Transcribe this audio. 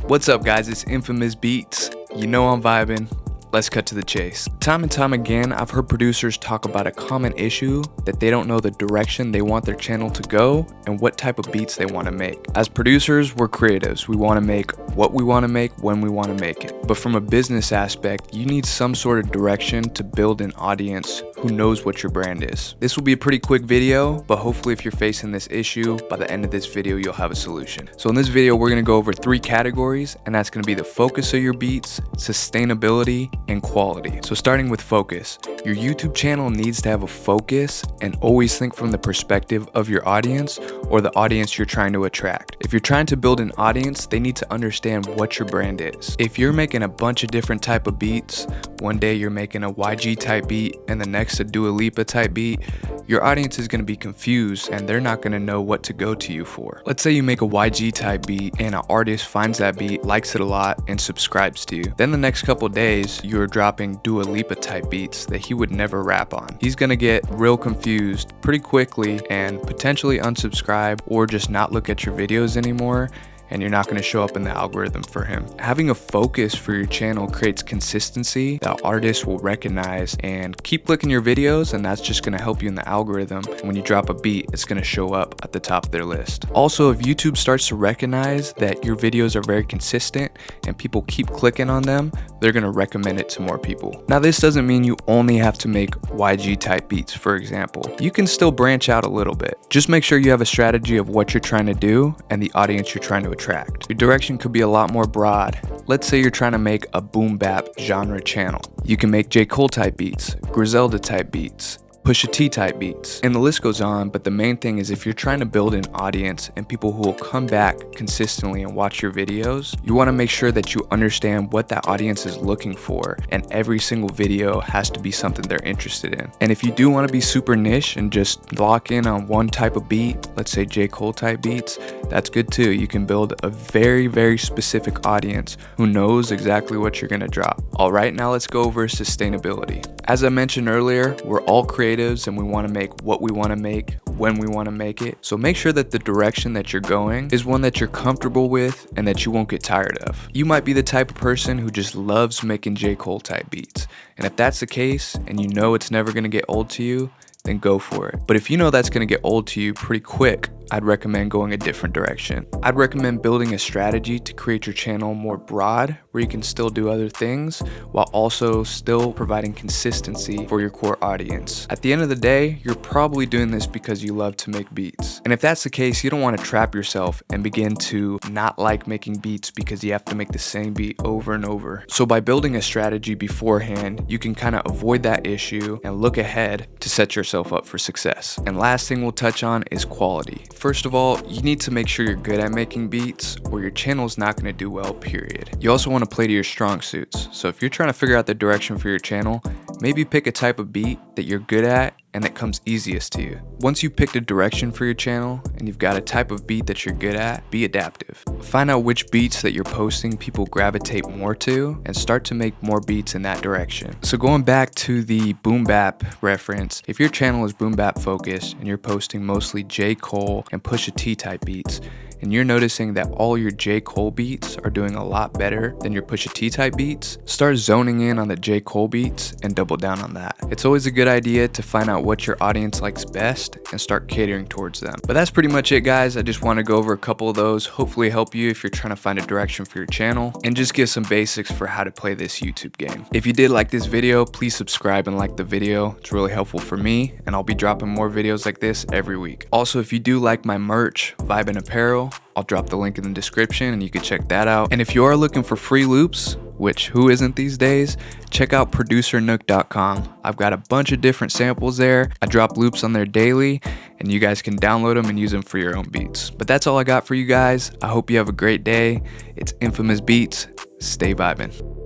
What's up guys, it's Infamous Beats. You know I'm vibing. Let's cut to the chase. Time and time again, I've heard producers talk about a common issue that they don't know the direction they want their channel to go and what type of beats they want to make. As producers, we're creatives. We want to make what we want to make when we want to make it. But from a business aspect, you need some sort of direction to build an audience who knows what your brand is. This will be a pretty quick video, but hopefully if you're facing this issue, by the end of this video, you'll have a solution. So in this video, we're going to go over 3 categories, and that's going to be the focus of your beats, sustainability, and quality. So starting with focus, your YouTube channel needs to have a focus and always think from the perspective of your audience or the audience you're trying to attract. If you're trying to build an audience, they need to understand what your brand is. If you're making a bunch of different type of beats, one day you're making a YG type beat and the next a Dua Lipa type beat, your audience is going to be confused and they're not going to know what to go to you for. Let's say you make a YG type beat and an artist finds that beat, likes it a lot, and subscribes to you. Then the next couple days, you're dropping Dua Lipa type beats that he would never rap on. He's going to get real confused pretty quickly and potentially unsubscribe or just not look at your videos anymore, and you're not going to show up in the algorithm for him. Having a focus for your channel creates consistency that artists will recognize and keep clicking your videos, and that's just going to help you in the algorithm. When you drop a beat, it's going to show up at the top of their list. Also, if YouTube starts to recognize that your videos are very consistent and people keep clicking on them, they're going to recommend it to more people. Now, this doesn't mean you only have to make YG type beats, for example. You can still branch out a little bit. Just make sure you have a strategy of what you're trying to do and the audience you're trying to attract. Your direction could be a lot more broad. Let's say you're trying to make a boom bap genre channel. You can make J. Cole type beats, Griselda type beats, Pusha T type beats, and the list goes on. But the main thing is, if you're trying to build an audience and people who will come back consistently and watch your videos, you want to make sure that you understand what that audience is looking for, and every single video has to be something they're interested in. And if you do want to be super niche and just lock in on one type of beat, let's say J. Cole type beats, that's good too. You can build a very specific audience who knows exactly what you're going to drop. All right, now let's go over sustainability. As I mentioned earlier, we're all creatives and we want to make what we want to make when we want to make it. So make sure that the direction that you're going is one that you're comfortable with and that you won't get tired of. You might be the type of person who just loves making J. Cole type beats. And if that's the case and you know it's never going to get old to you, then go for it. But if you know that's going to get old to you pretty quick, I'd recommend going a different direction. I'd recommend building a strategy to create your channel more broad, where you can still do other things while also still providing consistency for your core audience. At the end of the day, you're probably doing this because you love to make beats. And if that's the case, you don't want to trap yourself and begin to not like making beats because you have to make the same beat over and over. So by building a strategy beforehand, you can kind of avoid that issue and look ahead to set yourself up for success. And last thing we'll touch on is quality. First of all, you need to make sure you're good at making beats or your channel's not going to do well, period. You also want to play to your strong suits. So if you're trying to figure out the direction for your channel, maybe pick a type of beat that you're good at and that comes easiest to you. Once you've picked a direction for your channel and you've got a type of beat that you're good at, be adaptive. Find out which beats that you're posting people gravitate more to and start to make more beats in that direction. So going back to the boom bap reference, if your channel is boom bap focused and you're posting mostly J. Cole and Pusha T type beats, and you're noticing that all your J. Cole beats are doing a lot better than your Pusha T type beats, start zoning in on the J. Cole beats and double down on that. It's always a good idea to find out what your audience likes best and start catering towards them. But that's pretty much it, guys. I just want to go over a couple of those, hopefully help you if you're trying to find a direction for your channel, and just give some basics for how to play this YouTube game. If you did like this video, please subscribe and like the video. It's really helpful for me, and I'll be dropping more videos like this every week. Also, if you do like my merch, Vibe and Apparel, I'll drop the link in the description and you can check that out. And if you are looking for free loops, which who isn't these days, check out producernook.com. I've got a bunch of different samples there. I drop loops on there daily and you guys can download them and use them for your own beats. But that's all I got for you guys. I hope you have a great day. It's Infamous Beats. Stay vibing.